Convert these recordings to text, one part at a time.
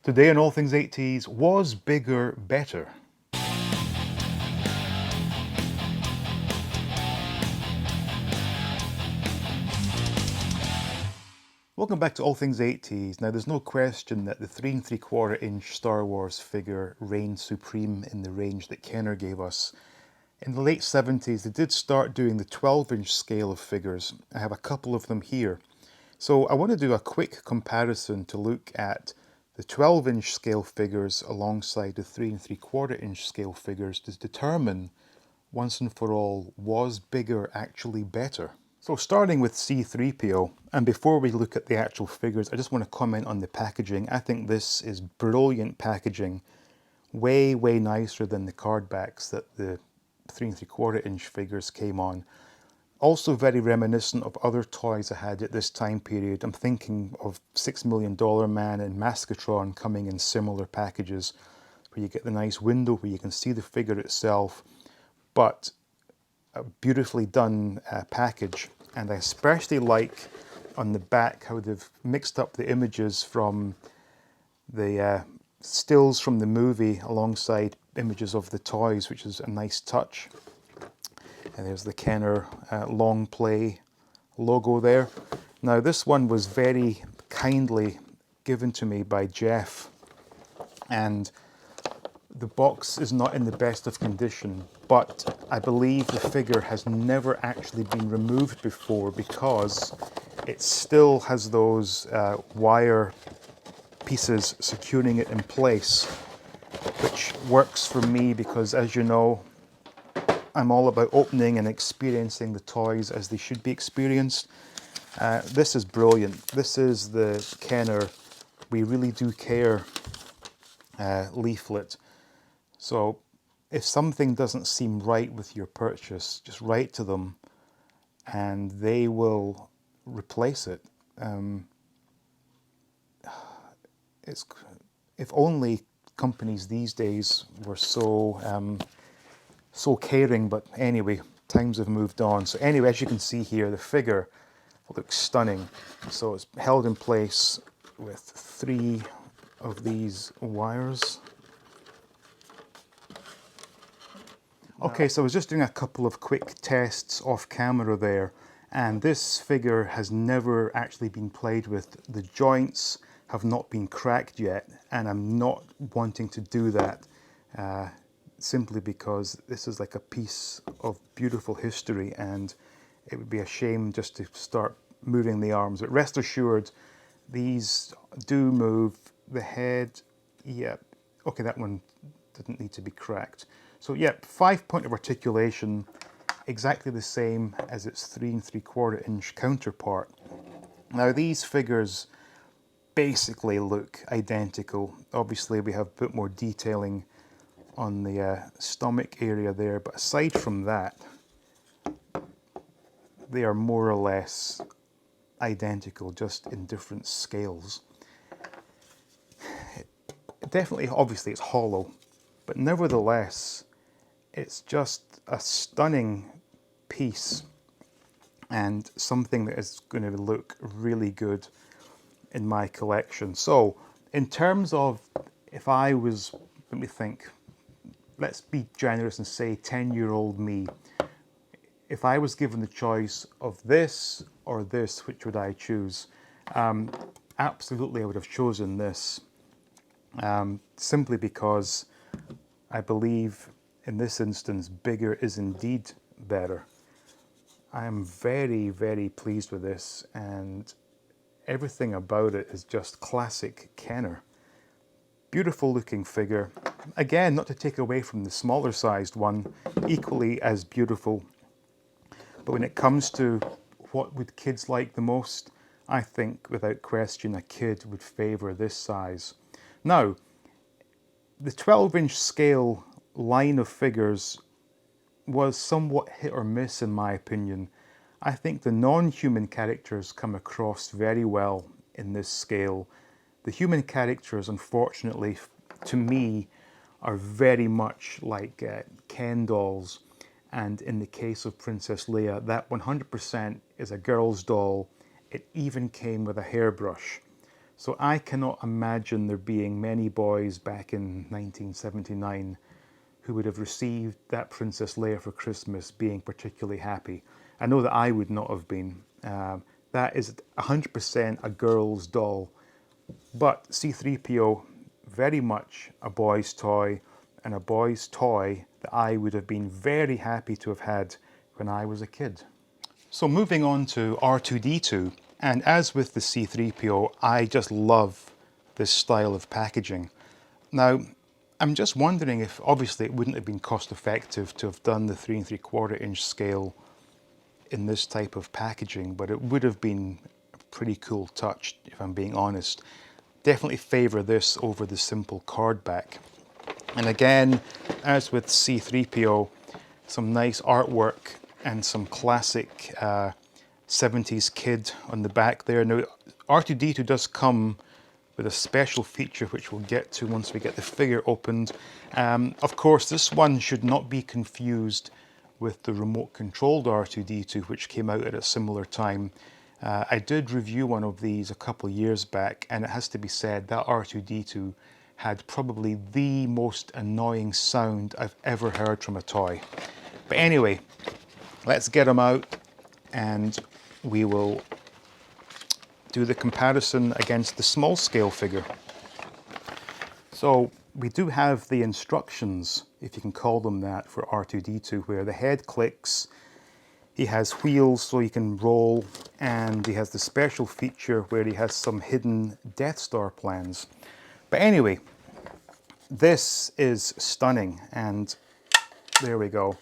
Today on All Things 80s, was bigger better? Welcome back to All Things 80s. Now, there's no question that the 3 3/4 inch Star Wars figure reigned supreme in the range that Kenner gave us. In the late 70s, they did start doing the 12-inch scale of figures. I have a couple of them here. So I want to do a quick comparison to look at the 12-inch scale figures alongside the 3 3/4 inch scale figures to determine once and for all, was bigger actually better? So starting with C3PO, and before we look at the actual figures, I just want to comment on the packaging. I think this is brilliant packaging, way, way nicer than the card backs that the 3 3/4 inch figures came on. Also very reminiscent of other toys I had at this time period. I'm thinking of $6 Million Man and Maskatron coming in similar packages, where you get the nice window where you can see the figure itself, but a beautifully done package. And I especially like on the back how they've mixed up the images from the stills from the movie alongside images of the toys, which is a nice touch. And there's the Kenner long play logo there. Now this one was very kindly given to me by Jeff, and the box is not in the best of condition, but I believe the figure has never actually been removed before because it still has those wire pieces securing it in place, which works for me because, as you know, I'm all about opening and experiencing the toys as they should be experienced. This is brilliant. This is the Kenner We Really Do Care leaflet. So if something doesn't seem right with your purchase, just write to them and they will replace it. It's, if only companies these days were so caring, but anyway, times have moved on. So anyway, as you can see here, the figure looks stunning. So it's held in place with 3 of these wires. Okay, so I was just doing a couple of quick tests off camera there, and this figure has never actually been played with. The joints have not been cracked yet, and I'm not wanting to do that simply because this is like a piece of beautiful history, and it would be a shame just to start moving the arms. But rest assured, these do move. The head, yep, okay, that one didn't need to be cracked. So yep, 5-point of articulation, exactly the same as its 3 3/4 inch counterpart. Now these figures basically look identical. Obviously we have a bit more detailing on the stomach area there, but aside from that, they are more or less identical, just in different scales. Definitely, obviously it's hollow, but nevertheless, it's just a stunning piece and something that is going to look really good in my collection. So in terms of, if I was, let me think, let's be generous and say 10-year-old me, if I was given the choice of this or this, which would I choose? Absolutely I would have chosen this, simply because I believe in this instance bigger is indeed better. I am very, very pleased with this, and everything about it is just classic Kenner. Beautiful looking figure. Again, not to take away from the smaller sized one, equally as beautiful. But when it comes to what would kids like the most, I think without question a kid would favour this size. Now, the 12-inch scale line of figures was somewhat hit or miss in my opinion. I think the non-human characters come across very well in this scale. The human characters, unfortunately, to me, are very much like Ken dolls. And in the case of Princess Leia, that 100% is a girl's doll. It even came with a hairbrush. So I cannot imagine there being many boys back in 1979 who would have received that Princess Leia for Christmas being particularly happy. I know that I would not have been. That is 100% a girl's doll. But C-3PO, very much a boy's toy, and a boy's toy that I would have been very happy to have had when I was a kid. So moving on to R2-D2, and as with the C-3PO, I just love this style of packaging. Now, I'm just wondering if, obviously it wouldn't have been cost effective to have done the 3 3/4 inch scale in this type of packaging, but it would have been a pretty cool touch, if I'm being honest. Definitely favour this over the simple card back. And again, as with C-3PO, some nice artwork and some classic 70s kid on the back there. Now, R2-D2 does come with a special feature which we'll get to once we get the figure opened. Of course, this one should not be confused with the remote controlled R2-D2, which came out at a similar time. I did review one of these a couple of years back, and it has to be said that R2-D2 had probably the most annoying sound I've ever heard from a toy. But anyway, let's get them out and we will do the comparison against the small scale figure. So we do have the instructions, if you can call them that, for R2-D2, where the head clicks, he has wheels so he can roll, and he has the special feature where he has some hidden Death Star plans. But anyway, this is stunning, and there we go.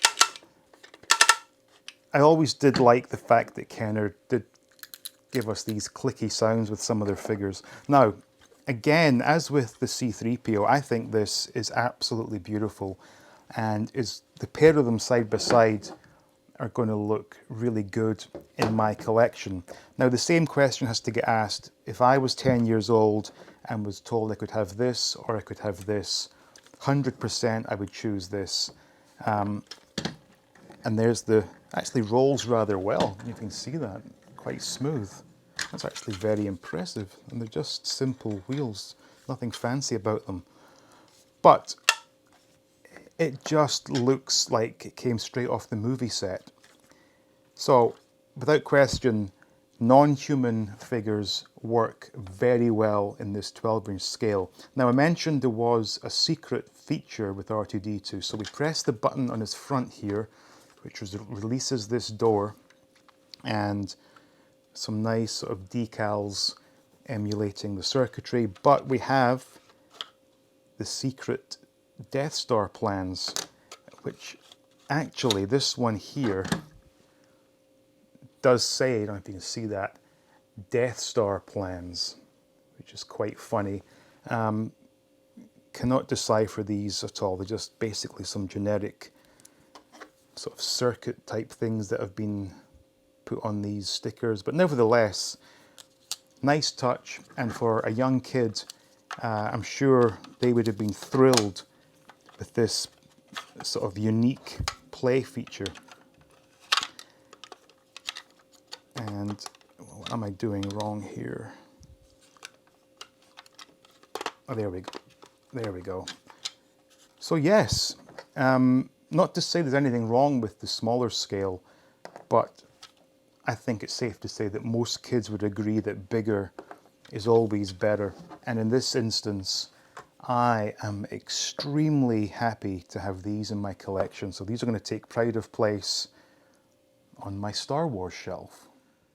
I always did like the fact that Kenner did give us these clicky sounds with some of their figures. Now, again, as with the C-3PO, I think this is absolutely beautiful, and is the pair of them side by side are going to look really good in my collection. Now, the same question has to get asked. If I was 10 years old and was told I could have this or I could have this, 100% I would choose this. And there's the, actually rolls rather well. You can see that, quite smooth. That's actually very impressive. And they're just simple wheels, nothing fancy about them. But it just looks like it came straight off the movie set. So, without question, non-human figures work very well in this 12-inch scale. Now, I mentioned there was a secret feature with R2-D2. So we press the button on his front here, which releases this door, and some nice sort of decals emulating the circuitry. But we have the secret Death Star plans, which actually this one here does say, I don't know if you can see that, Death Star plans, which is quite funny. Cannot decipher these at all. They're just basically some generic sort of circuit type things that have been put on these stickers. But nevertheless, nice touch. And for a young kid, I'm sure they would have been thrilled with this sort of unique play feature. And what am I doing wrong here? Oh, there we go. There we go. So yes, not to say there's anything wrong with the smaller scale, but I think it's safe to say that most kids would agree that bigger is always better. And in this instance, I am extremely happy to have these in my collection. So these are going to take pride of place on my Star Wars shelf.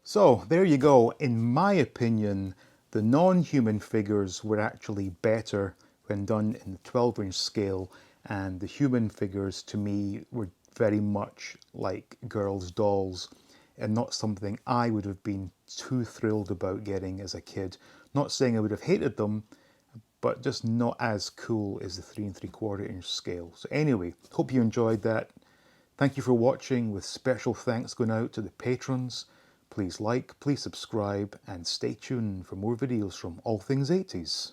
So there you go. In my opinion, the non-human figures were actually better when done in the 12-inch scale, and the human figures to me were very much like girls' dolls and not something I would have been too thrilled about getting as a kid. Not saying I would have hated them, but just not as cool as the 3 3/4 inch scale. So anyway, hope you enjoyed that. Thank you for watching, with special thanks going out to the patrons. Please like, please subscribe, and stay tuned for more videos from All Things 80s.